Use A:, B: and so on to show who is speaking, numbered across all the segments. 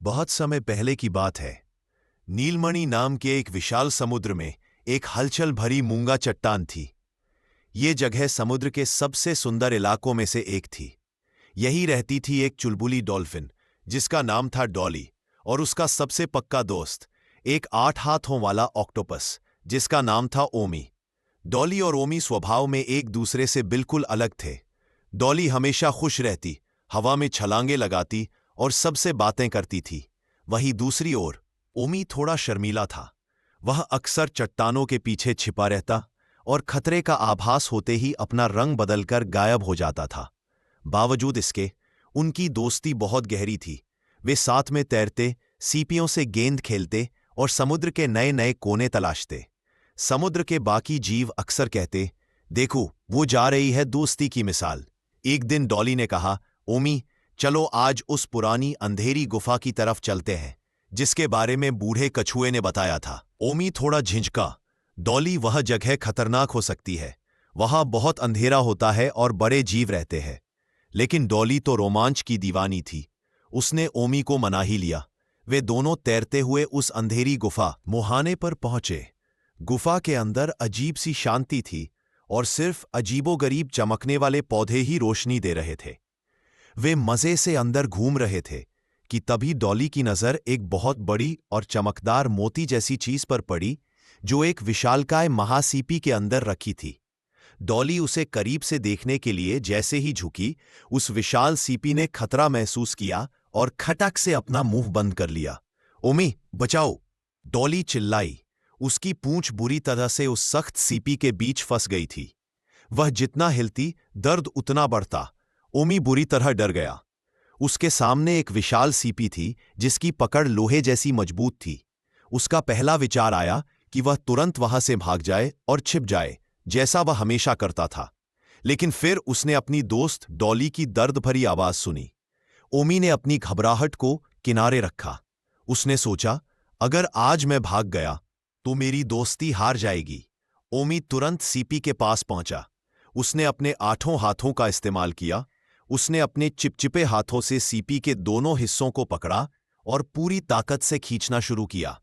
A: बहुत समय पहले की बात है। नीलमणि नाम के एक विशाल समुद्र में एक हलचल भरी मूंगा चट्टान थी। ये जगह समुद्र के सबसे सुंदर इलाकों में से एक थी। यही रहती थी एक चुलबुली डॉल्फिन जिसका नाम था डॉली, और उसका सबसे पक्का दोस्त एक 8 हाथों वाला ऑक्टोपस जिसका नाम था ओमी। डॉली और ओमी स्वभाव में एक दूसरे से बिल्कुल अलग थे। डॉली हमेशा खुश रहती, हवा में छलांगे लगाती और सबसे बातें करती थी। वहीं दूसरी ओर ओमी थोड़ा शर्मीला था। वह अक्सर चट्टानों के पीछे छिपा रहता और खतरे का आभास होते ही अपना रंग बदलकर गायब हो जाता था। बावजूद इसके उनकी दोस्ती बहुत गहरी थी। वे साथ में तैरते, सीपियों से गेंद खेलते और समुद्र के नए नए कोने तलाशते। समुद्र के बाकी जीव अक्सर कहते, देखो वो जा रही है दोस्ती की मिसाल। एक दिन डॉली ने कहा, ओमी चलो आज उस पुरानी अंधेरी गुफा की तरफ चलते हैं जिसके बारे में बूढ़े कछुए ने बताया था। ओमी थोड़ा झिझका, डॉली वह जगह खतरनाक हो सकती है, वहां बहुत अंधेरा होता है और बड़े जीव रहते हैं। लेकिन डॉली तो रोमांच की दीवानी थी। उसने ओमी को मना ही लिया। वे दोनों तैरते हुए उस अंधेरी गुफा मुहाने पर पहुंचे। गुफा के अंदर अजीब सी शांति थी और सिर्फ अजीबोगरीब चमकने वाले पौधे ही रोशनी दे रहे थे। वे मजे से अंदर घूम रहे थे कि तभी डॉली की नजर एक बहुत बड़ी और चमकदार मोती जैसी चीज पर पड़ी जो एक विशालकाय महासीपी के अंदर रखी थी। डॉली उसे करीब से देखने के लिए जैसे ही झुकी, उस विशाल सीपी ने खतरा महसूस किया और खटक से अपना मुंह बंद कर लिया। ओमी बचाओ, डॉली चिल्लाई। उसकी पूंछ बुरी तरह से उस सख्त सीपी के बीच फंस गई थी। वह जितना हिलती दर्द उतना बढ़ता। ओमी बुरी तरह डर गया। उसके सामने एक विशाल सीपी थी जिसकी पकड़ लोहे जैसी मजबूत थी। उसका पहला विचार आया कि वह तुरंत वहां से भाग जाए और छिप जाए जैसा वह हमेशा करता था। लेकिन फिर उसने अपनी दोस्त डॉली की दर्द भरी आवाज सुनी। ओमी ने अपनी घबराहट को किनारे रखा। उसने सोचा, अगर आज मैं भाग गया तो मेरी दोस्ती हार जाएगी। ओमी तुरंत सीपी के पास पहुंचा। उसने अपने 8 हाथों का इस्तेमाल किया। उसने अपने चिपचिपे हाथों से सीपी के दोनों हिस्सों को पकड़ा और पूरी ताकत से खींचना शुरू किया।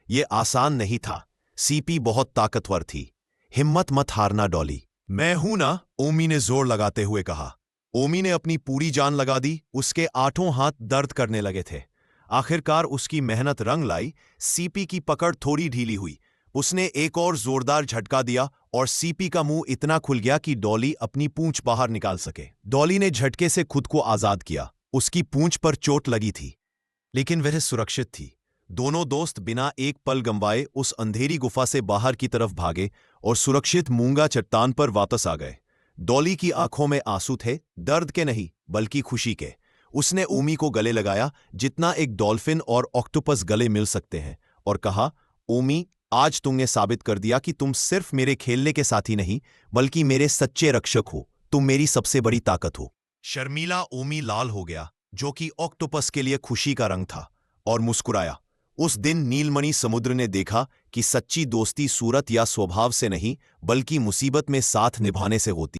A: यह आसान नहीं था। सीपी बहुत ताकतवर थी। हिम्मत मत हारना डॉली, मैं हूं ना, ओमी ने जोर लगाते हुए कहा। ओमी ने अपनी पूरी जान लगा दी। उसके 8 हाथ दर्द करने लगे थे। आखिरकार उसकी मेहनत रंग लाई। सीपी की पकड़ थोड़ी ढीली हुई। उसने एक और जोरदार झटका दिया और सीपी का मुंह इतना खुल गया कि डॉली अपनी पूंछ बाहर निकाल सके। डॉली ने झटके से खुद को आजाद किया। उसकी पूंछ पर चोट लगी थी, लेकिन वह सुरक्षित थी। दोनों दोस्त बिना एक पल गंवाए उस अंधेरी गुफा से बाहर की तरफ भागे और सुरक्षित मूंगा चट्टान पर वापस आ गए। डॉली की आंखों में आंसू थे, दर्द के नहीं बल्कि खुशी के। उसने ओमी को गले लगाया जितना एक डॉल्फिन और ऑक्टोपस गले मिल सकते हैं और कहा, ओमी आज तुमने साबित कर दिया कि तुम सिर्फ मेरे खेलने के साथी नहीं बल्कि मेरे सच्चे रक्षक हो। तुम मेरी सबसे बड़ी ताकत हो। शर्मीला ओमी लाल हो गया, जो कि ऑक्टोपस के लिए खुशी का रंग था, और मुस्कुराया। उस दिन नीलमणि समुद्र ने देखा कि सच्ची दोस्ती सूरत या स्वभाव से नहीं बल्कि मुसीबत में साथ निभाने से होती।